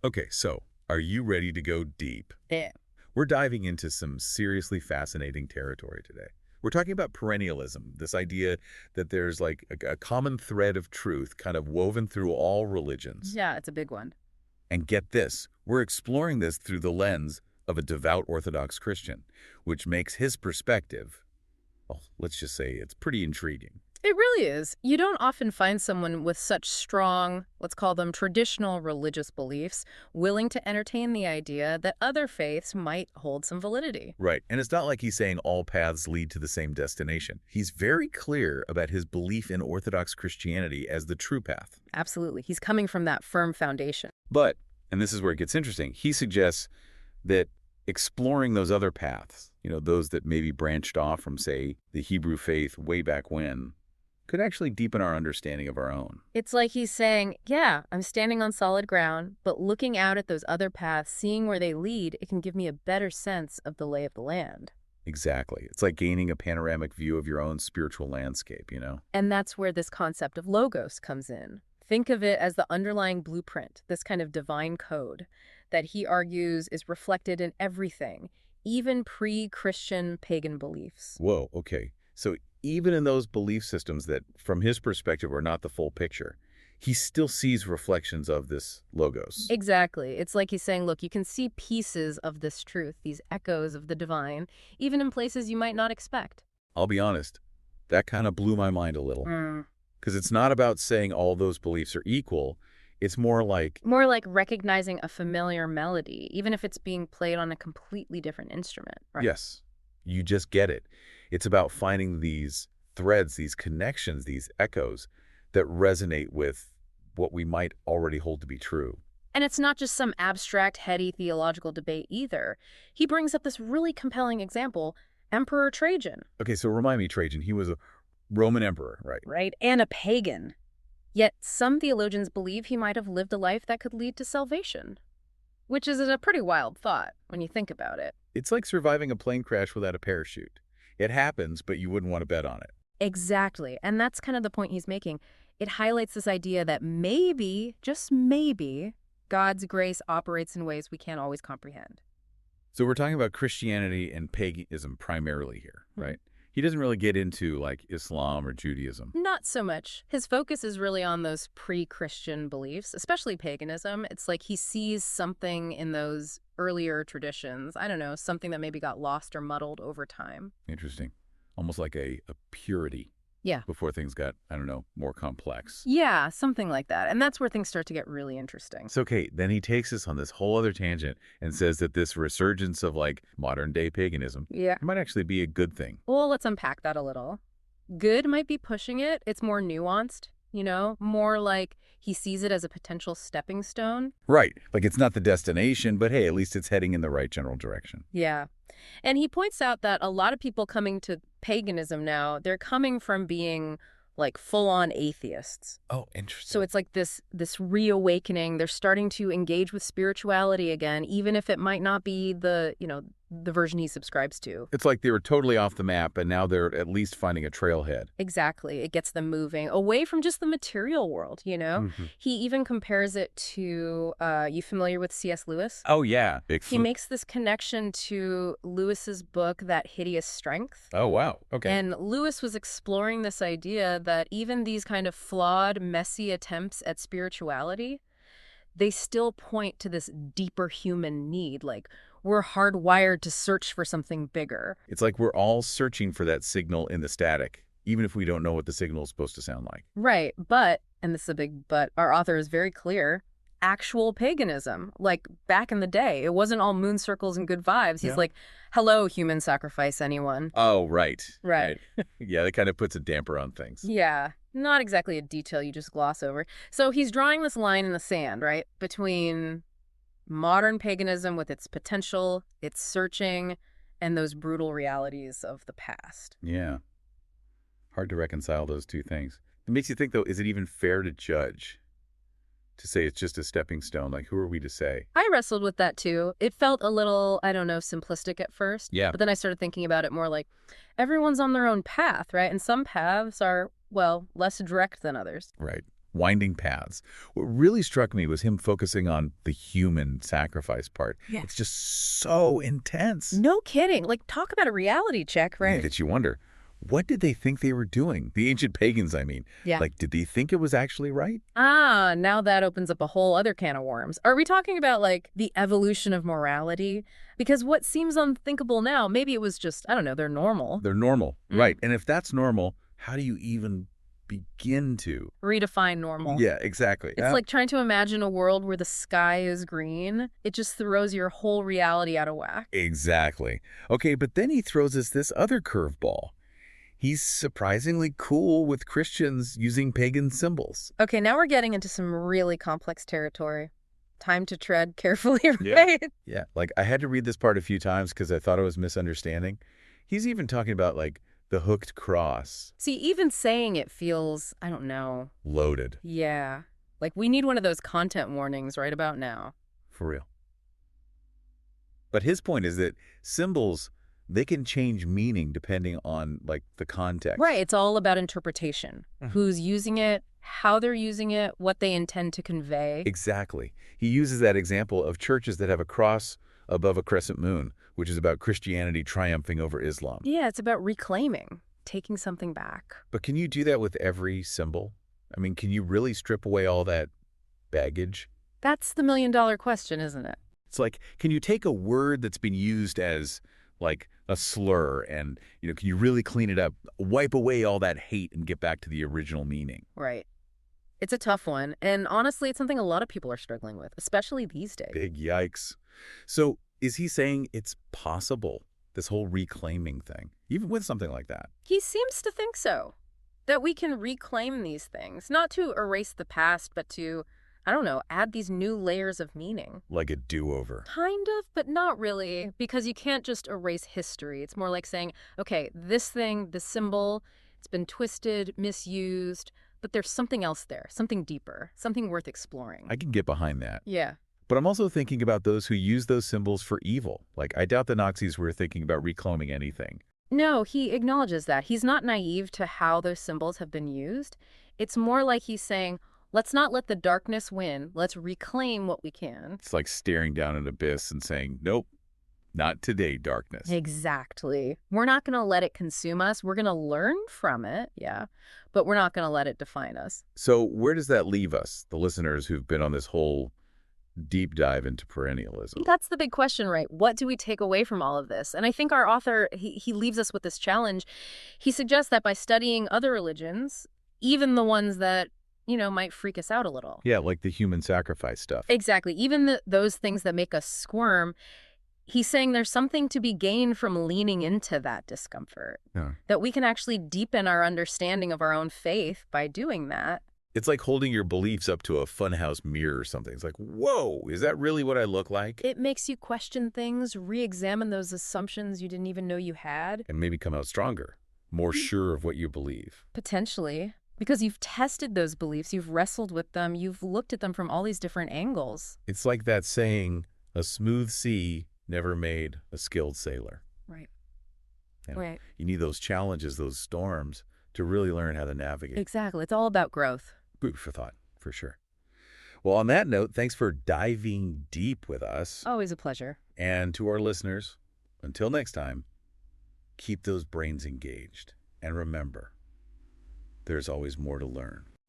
Okay, so are you ready to go deep? Yeah. We're diving into some seriously fascinating territory today. We're talking about perennialism, this idea that there's like a common thread of truth kind of woven through all religions. Yeah, it's a big one. And get this, we're exploring this through the lens of a devout Orthodox Christian, which makes his perspective, well, let's just say it's pretty intriguing. It really is. You don't often find someone with such strong, let's call them traditional religious beliefs, willing to entertain the idea that other faiths might hold some validity. Right, and it's not like he's saying all paths lead to the same destination. He's very clear about his belief in Orthodox Christianity as the true path. Absolutely. He's coming from that firm foundation. But, and this is where it gets interesting, he suggests that exploring those other paths, those that maybe branched off from, say, the Hebrew faith way back when, could actually deepen our understanding of our own. It's like he's saying, yeah, I'm standing on solid ground, but looking out at those other paths, seeing where they lead, it can give me a better sense of the lay of the land. Exactly. It's like gaining a panoramic view of your own spiritual landscape. And that's where this concept of logos comes in. Think of it as the underlying blueprint, this kind of divine code that he argues is reflected in everything, even pre-Christian pagan beliefs. Whoa, okay. So even in those belief systems that, from his perspective, are not the full picture, he still sees reflections of this logos. Exactly. It's like he's saying, look, you can see pieces of this truth, these echoes of the divine, even in places you might not expect. I'll be honest, that kind of blew my mind a little. Because it's not about saying all those beliefs are equal. It's more like Recognizing a familiar melody, even if it's being played on a completely different instrument, right? yes, you just get it. It's about finding these threads, these connections, these echoes that resonate with what we might already hold to be true. And it's not just some abstract, heady theological debate either. He brings up this really compelling example, Emperor Trajan. Okay, so remind me, Trajan, he was a Roman emperor, right? Right, and a pagan. Yet some theologians believe he might have lived a life that could lead to salvation, which is a pretty wild thought when you think about it. It's like surviving a plane crash without a parachute. It happens, but you wouldn't want to bet on it. Exactly, and that's kind of the point he's making. It highlights this idea that maybe, just maybe, God's grace operates in ways we can't always comprehend. So we're talking about Christianity and paganism primarily here, right? He doesn't really get into like Islam or Judaism. Not so much. His focus is really on those pre-Christian beliefs, especially paganism. It's like he sees something in those earlier traditions, I don't know, something that maybe got lost or muddled over time. Interesting. Almost like a purity. Yeah. Before things got, I don't know, more complex. Yeah, something like that. And that's where things start to get really interesting. So, okay, then he takes us on this whole other tangent and says that this resurgence of like modern day paganism might actually be a good thing. Well, let's unpack that a little. Good might be pushing it. It's more nuanced, more like he sees it as a potential stepping stone. Right. Like it's not the destination, but hey, at least it's heading in the right general direction. Yeah. And he points out that a lot of people coming to paganism now, they're coming from being like full-on atheists. Oh, interesting. So it's like this reawakening. They're starting to engage with spirituality again, even if it might not be the version he subscribes to. It's like they were totally off the map, and now they're at least finding a trailhead. Exactly. It gets them moving away from just the material world, He even compares it to, you familiar with C.S. Lewis? Oh, yeah. He makes this connection to Lewis's book, That Hideous Strength. Oh, wow. Okay. And Lewis was exploring this idea that even these kind of flawed, messy attempts at spirituality, they still point to this deeper human need, like we're hardwired to search for something bigger. It's like we're all searching for that signal in the static, even if we don't know what the signal is supposed to sound like. Right, but, and this is a big but, our author is very clear, actual paganism, like back in the day, it wasn't all moon circles and good vibes. He's like, hello, human sacrifice, anyone? Oh, right. Right. Yeah, that kind of puts a damper on things. Yeah, not exactly a detail you just gloss over. So he's drawing this line in the sand, right, between modern paganism with its potential, its searching, and those brutal realities of the past. Yeah. Hard to reconcile those two things. It makes you think, though, is it even fair to judge? To say it's just a stepping stone? Like, who are we to say? I wrestled with that, too. It felt a little, I don't know, simplistic at first. Yeah. But then I started thinking about it more like everyone's on their own path, right? And some paths are, well, less direct than others. Right. winding paths. What really struck me was him focusing on the human sacrifice part. Yeah. It's just so intense. No kidding. Like, talk about a reality check, Yeah, right? that you wonder, what did they think they were doing? The ancient pagans, I mean. Yeah. Like, did they think it was actually right? Ah, now that opens up a whole other can of worms. Are we talking about, like, the evolution of morality? Because what seems unthinkable now, maybe it was just, I don't know, they're normal. They're normal, Mm. right. And if that's normal, how do you even begin to? Redefine normal. Yeah, exactly. It's like trying to imagine a world where the sky is green. It just throws your whole reality out of whack. Exactly. Okay, but then he throws us this other curveball. He's surprisingly cool with Christians using pagan symbols. Okay, now we're getting into some really complex territory. Time to tread carefully, Yeah. right? Yeah, like I had to read this part a few times because I thought I was misunderstanding. He's even talking about like the hooked cross, See, even saying it feels, I don't know. loaded, Yeah. Like, we need one of those content warnings right about now. for real. But his point is that symbols, they can change meaning depending on like the context. Right, it's all about interpretation. Mhm. Who's using it, how they're using it, what they intend to convey. Exactly. He uses that example of churches that have a cross above a crescent moon, which is about Christianity triumphing over Islam. Yeah, it's about reclaiming, taking something back. But can you do that with every symbol? I mean, can you really strip away all that baggage? That's the million-dollar question, isn't it? It's like, can you take a word that's been used as like a slur and, can you really clean it up, wipe away all that hate and get back to the original meaning? Right. It's a tough one, and honestly, it's something a lot of people are struggling with, especially these days. Big yikes. So is he saying it's possible, this whole reclaiming thing, even with something like that? He seems to think so. That we can reclaim these things, not to erase the past, but to, I don't know, add these new layers of meaning. Like a do-over. Kind of, but not really, because you can't just erase history. It's more like saying, okay, this thing, this symbol, it's been twisted, misused, but there's something else there, something deeper, something worth exploring. I can get behind that. Yeah. But I'm also thinking about those who use those symbols for evil. Like, I doubt the Nazis were thinking about reclaiming anything. No, he acknowledges that. He's not naive to how those symbols have been used. It's more like he's saying, let's not let the darkness win. Let's reclaim what we can. It's like staring down an abyss and saying, nope, not today, darkness. Exactly. We're not going to let it consume us. We're going to learn from it, yeah, but we're not going to let it define us. So where does that leave us, the listeners who've been on this whole deep dive into perennialism? That's the big question, right? What do we take away from all of this? And I think our author, he leaves us with this challenge. He suggests that by studying other religions, even the ones that, might freak us out a little. Yeah, like the human sacrifice stuff. Exactly. Even those things that make us squirm, he's saying there's something to be gained from leaning into that discomfort, Yeah. that we can actually deepen our understanding of our own faith by doing that. It's like holding your beliefs up to a funhouse mirror or something. It's like, whoa, is that really what I look like? It makes you question things, re-examine those assumptions you didn't even know you had. And maybe come out stronger, more sure of what you believe. Potentially. Because you've tested those beliefs, you've wrestled with them, you've looked at them from all these different angles. It's like that saying, a smooth sea never made a skilled sailor. Right. You know, Right. You need those challenges, those storms, to really learn how to navigate. Exactly. It's all about growth. Food for thought, for sure. Well, on that note, thanks for diving deep with us. Always a pleasure. And to our listeners, until next time, keep those brains engaged. And remember, there's always more to learn.